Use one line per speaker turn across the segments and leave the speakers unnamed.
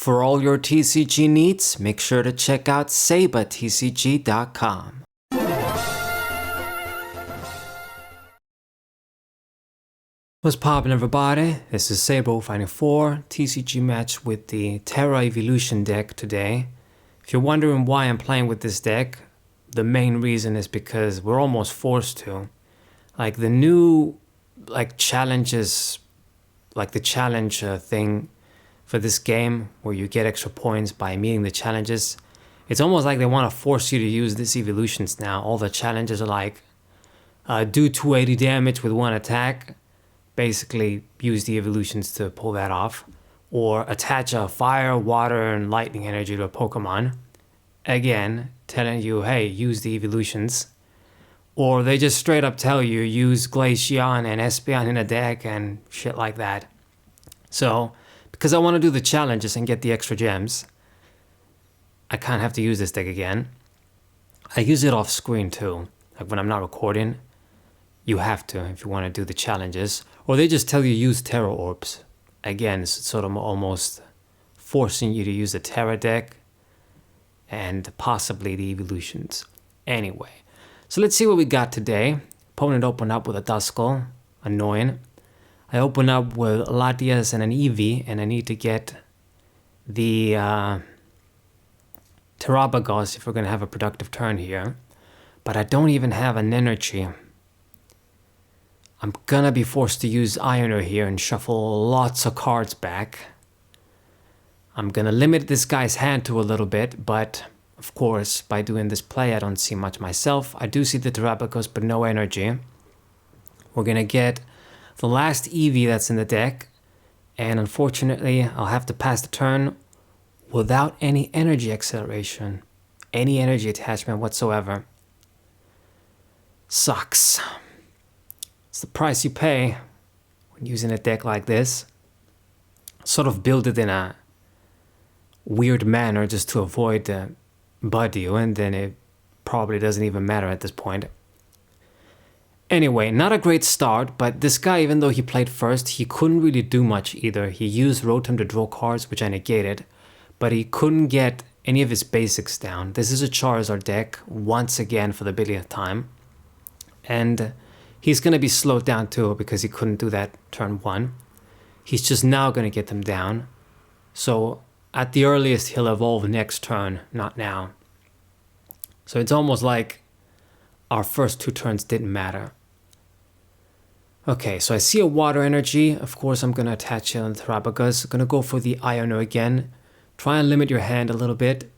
For all your TCG needs, make sure to check out sabatcg.com. What's poppin', everybody? This is Sabo finding 4 TCG match with the Tera eeveelution deck today. If you're wondering why I'm playing with this deck, the main reason is because we're almost forced to. Like the new challenges, like the challenge thing for this game where you get extra points by meeting the challenges. It's almost like they want to force you to use these eeveelutions now. All the challenges are like do 280 damage with one attack. Basically use the eeveelutions to pull that off. Or attach a fire, water, and lightning energy to a Pokemon. Again, telling you, hey, use the eeveelutions. Or they just straight up tell you, use Glaceon and Espeon in a deck and shit like that. So, because I want to do the challenges and get the extra gems, I can't have to use this deck again. I use it off screen too. Like when I'm not recording, you have to if you want to do the challenges. Or they just tell you use Tera Orbs. Again, it's sort of almost forcing you to use the Tera deck and possibly the eeveelutions. Anyway, so let's see what we got today. Opponent opened up with a Duskull, annoying. I open up with Latias and an Eevee, and I need to get the terapagos if we're going to have a productive turn here. But I don't even have an energy. I'm gonna be forced to use Iono here and shuffle lots of cards back. I'm gonna limit this guy's hand to a little bit, but of course, by doing this play, I don't see much myself. I do see the terapagos, but no energy. We're gonna get the last Eevee that's in the deck, and unfortunately, I'll have to pass the turn without any energy acceleration, any energy attachment whatsoever. Sucks. It's the price you pay when using a deck like this. Sort of build it in a weird manner just to avoid the Budew, and then it probably doesn't even matter at this point. Anyway, not a great start, but this guy, even though he played first, he couldn't really do much either. He used Rotom to draw cards, which I negated, but he couldn't get any of his basics down. This is a Charizard deck, once again for the billionth time. And he's going to be slowed down too because he couldn't do that turn 1. He's just now going to get them down. So at the earliest, he'll evolve next turn, not now. So it's almost like our first 2 turns didn't matter. Okay, so I see a water energy. Of course, I'm going to attach it on the terapagos. I'm going to go for the Iono again. Try and limit your hand a little bit.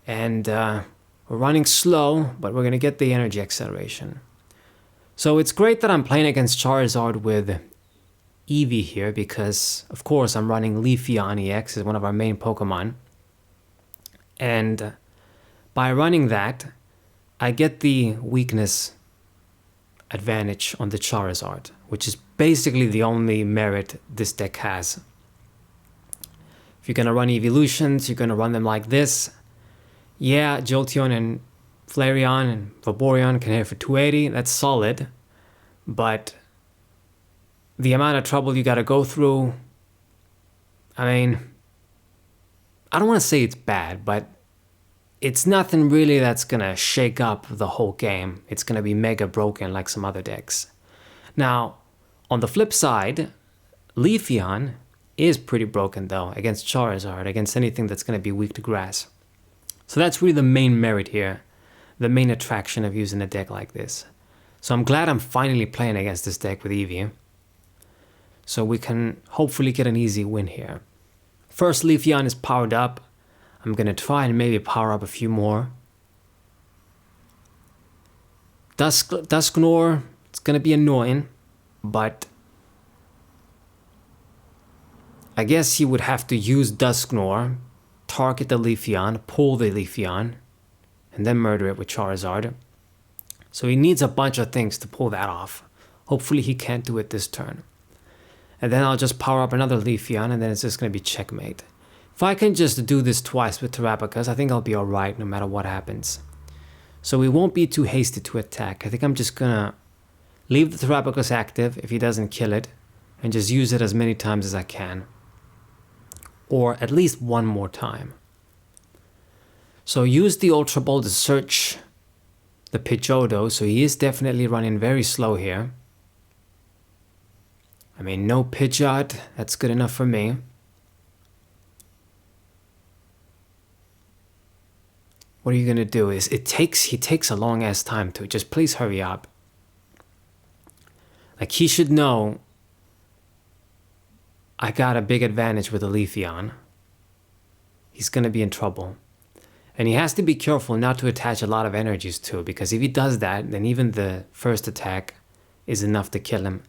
And we're running slow, but we're going to get the energy acceleration. So it's great that I'm playing against Charizard with Eevee here because, of course, I'm running Leafeon EX as one of our main Pokemon. And by running that, I get the weakness advantage on the Charizard, which is basically the only merit this deck has. If you're going to run eeveelutions, you're going to run them like this. Yeah, Jolteon and Flareon and Vaporeon can hit for 280, that's solid, but the amount of trouble you gotta go through, I mean, I don't want to say it's bad, but it's nothing really that's gonna shake up the whole game. It's gonna be mega broken like some other decks. Now, on the flip side, Leafeon is pretty broken though, against Charizard, against anything that's gonna be weak to grass. So that's really the main merit here, the main attraction of using a deck like this. So I'm glad I'm finally playing against this deck with Eevee. So we can hopefully get an easy win here. First Leafeon is powered up. I'm going to try and maybe power up a few more. Dusknoir, it's going to be annoying, but I guess he would have to use Dusknoir, target the Leafeon, pull the Leafeon, and then murder it with Charizard. So he needs a bunch of things to pull that off. Hopefully he can't do it this turn. And then I'll just power up another Leafeon, and then it's just going to be checkmate. If I can just do this twice with terapagos, I think I'll be alright no matter what happens. So we won't be too hasty to attack. I think I'm just going to leave the terapagos active if he doesn't kill it, and just use it as many times as I can. or at least one more time. So use the Ultra Ball to search the Pidgeot, so he is definitely running very slow here. I mean, no Pidgeot, that's good enough for me. What are you gonna do is, he takes a long ass time to, just please hurry up. Like, he should know I got a big advantage with the Leafeon. He's gonna be in trouble. And he has to be careful not to attach a lot of energies to it, because if he does that, then even the first attack is enough to kill him.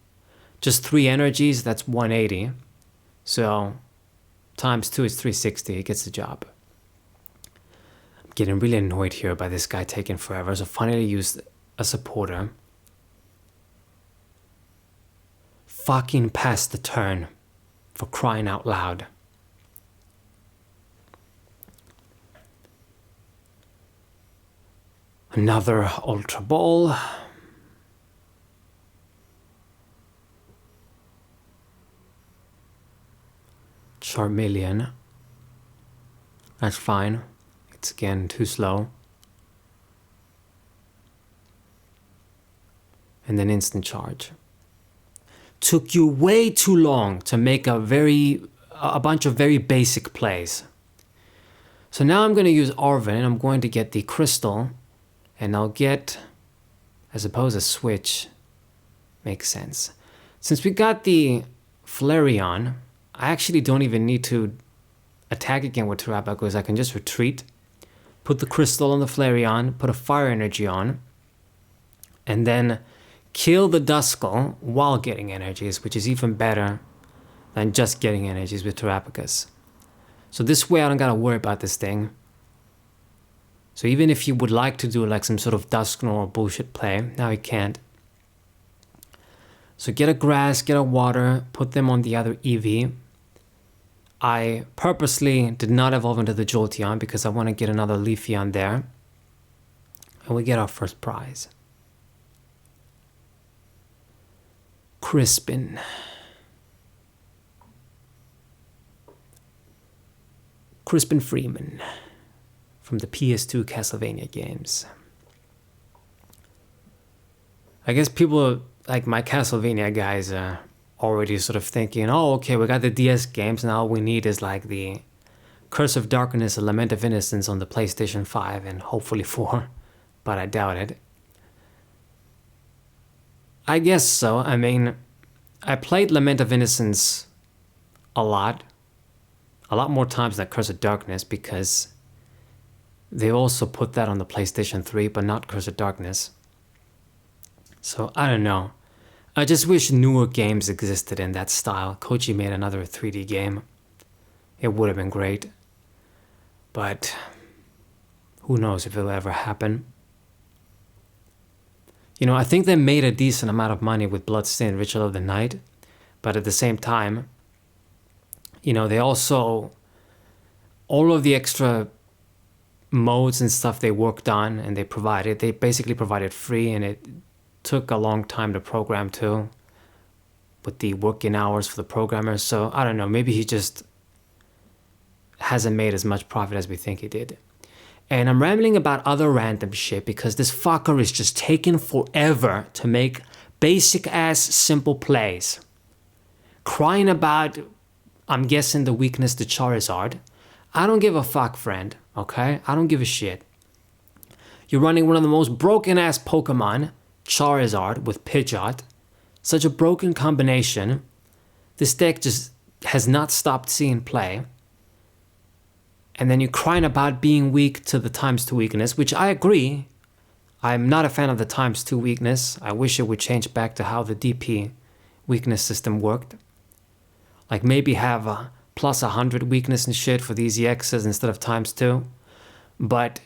Just 3 energies, that's 180. So times 2 is 360, he gets the job. I'm getting really annoyed here by this guy taking forever, so finally used a supporter. Fucking pass the turn, for crying out loud. Another Ultra Ball. Charmeleon. That's fine. It's again too slow. And then instant charge. Took you way too long to make a bunch of very basic plays. So now I'm going to use Arven, and I'm going to get the Crystal. And I'll get, I suppose, a switch makes sense. Since we got the Flareon, I actually don't even need to attack again with terapagos. I can just retreat, put the Crystal on the Flareon, put a Fire Energy on, and then kill the Duskull while getting energies, which is even better than just getting energies with terapagos. So this way I don't gotta worry about this thing. So even if you would like to do like some sort of Dusknoir or bullshit play, now you can't. So get a grass, get a water, put them on the other eevee. I purposely did not evolve into the Jolteon because I want to get another Leafeon there. And we get our first prize. Crispin. Crispin Freeman. From the PS2 Castlevania games. I guess people like my Castlevania guys are already sort of thinking, oh, okay, we got the DS games, now all we need is like the Curse of Darkness and Lament of Innocence on the PlayStation 5 and hopefully 4, but I doubt it. I guess so. I mean, I played Lament of Innocence a lot more times than Curse of Darkness, because they also put that on the PlayStation 3, but not Curse of Darkness. So, I don't know. I just wish newer games existed in that style. Koji made another 3D game. It would have been great. But who knows if it'll ever happen. You know, I think they made a decent amount of money with Bloodstained Ritual of the Night. But at the same time, you know, they also... all of the extra modes and stuff they worked on and they basically provided free, and it took a long time to program too, with the working hours for the programmers. So I don't know, maybe he just hasn't made as much profit as we think he did. And I'm rambling about other random shit because this fucker is just taking forever to make basic ass simple plays. Crying about, I'm guessing, the weakness to Charizard. I don't give a fuck, friend, okay? I don't give a shit. You're running one of the most broken-ass Pokemon, Charizard, with Pidgeot. Such a broken combination. This deck just has not stopped seeing play. And then you're crying about being weak to the ×2 weakness, which I agree. I'm not a fan of the ×2 weakness. I wish it would change back to how the DP weakness system worked. Like maybe have a plus 100 weakness and shit for these EXs instead of ×2. But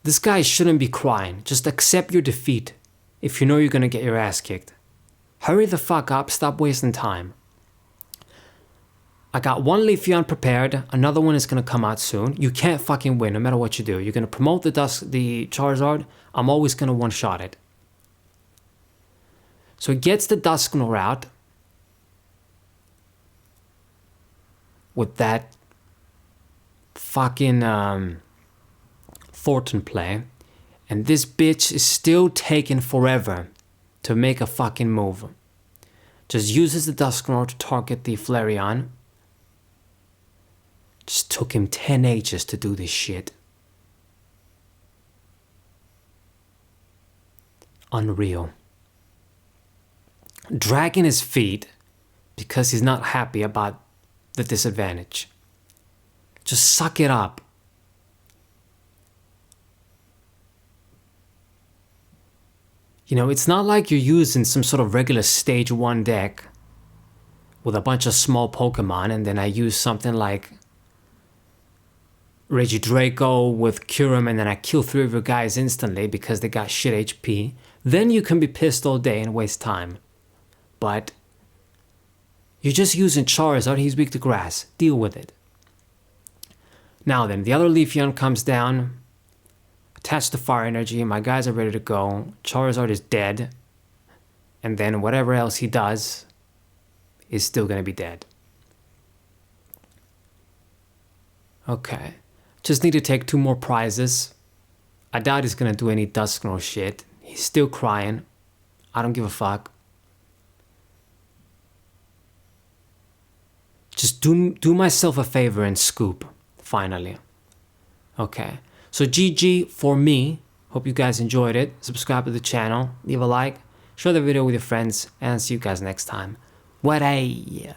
this guy shouldn't be crying. Just accept your defeat if you know you're gonna get your ass kicked. Hurry the fuck up, stop wasting time. I got one Leafeon prepared, another one is gonna come out soon. You can't fucking win no matter what you do. You're gonna promote the Charizard, I'm always gonna one-shot it. So he gets the Dusknoir out. With that fucking Thornton play, and this bitch is still taking forever to make a fucking move. Just uses the Dusknoir to target the Flareon. Just took him 10 ages to do this shit. Unreal. Dragging his feet because he's not happy about the disadvantage. Just suck it up. You know, it's not like you're using some sort of regular stage 1 deck with a bunch of small Pokemon and then I use something like Regidrago with Kyurem and then I kill 3 of your guys instantly because they got shit HP. Then you can be pissed all day and waste time. But you're just using Charizard, he's weak to grass. Deal with it. Now then, the other Leafeon comes down. Attached to fire energy, my guys are ready to go. Charizard is dead. And then whatever else he does is still gonna be dead. Okay. Just need to take 2 more prizes. I doubt he's gonna do any Dusknoir shit. He's still crying. I don't give a fuck. Just do myself a favor and scoop, finally. Okay. So GG for me. Hope you guys enjoyed it. Subscribe to the channel, leave a like, share the video with your friends, and see you guys next time. What a